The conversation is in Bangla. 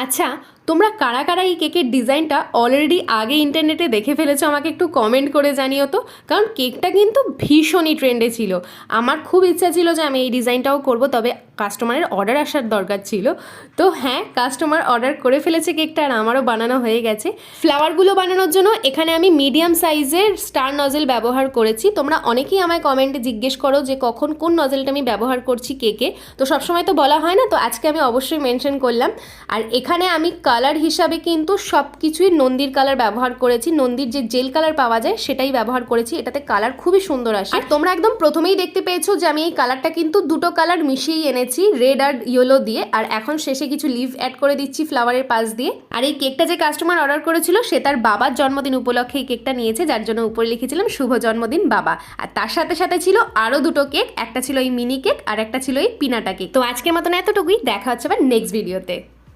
আচ্ছা, তোমরা কারা কারা এই কেকের ডিজাইনটা অলরেডি আগে ইন্টারনেটে দেখে ফেলেছো আমাকে একটু কমেন্ট করে জানিও তো। কারণ কেকটা কিন্তু ভীষণই ট্রেন্ডে ছিল। আমার খুব ইচ্ছা ছিল যে আমি এই ডিজাইনটাও করব, তবে কাস্টমারের অর্ডার আসার দরকার ছিল। তো হ্যাঁ, কাস্টমার অর্ডার করে ফেলেছে কেকটা, আর আমারও বানানো হয়ে গেছে। ফ্লাওয়ারগুলো বানানোর জন্য এখানে আমি মিডিয়াম সাইজের স্টার নজেল ব্যবহার করেছি। তোমরা অনেকেই আমায় কমেন্টে জিজ্ঞেস করো যে কখন কোন নজেলটা আমি ব্যবহার করছি কেকে, তো সবসময় তো বলা হয় না, তো আজকে আমি অবশ্যই মেনশন করলাম। আর এখানে আমি কালার হিসাবে কিন্তু সব কিছুই নন্দীর কালার ব্যবহার করেছি। নন্দীর যে জেল কালার পাওয়া যায় সেটাই ব্যবহার করেছি, এটাতে কালার খুবই সুন্দর আসে। আর তোমরা একদম প্রথমেই দেখতে পেয়েছো যে আমি এই কালারটা কিন্তু দুটো কালার মিশিয়েই এনেছি, রেড আর ইয়েলো দিয়ে। আর এখন শেষে কিছু লিভ অ্যাড করে দিচ্ছি ফ্লাওয়ারের পাশ দিয়ে। আর এই কেকটা যে কাস্টমার অর্ডার করেছিল সে তার বাবার জন্মদিন উপলক্ষে এই কেকটা নিয়েছে, যার জন্য উপরে লিখেছিলাম শুভ জন্মদিন বাবা। আর তার সাথে সাথে ছিল আরও দুটো কেক, একটা ছিল এই মিনি কেক আর একটা ছিল এই পিনাটা কেক। তো আজকের মতন এতটুকুই, দেখা হচ্ছে আবার নেক্সট ভিডিওতে।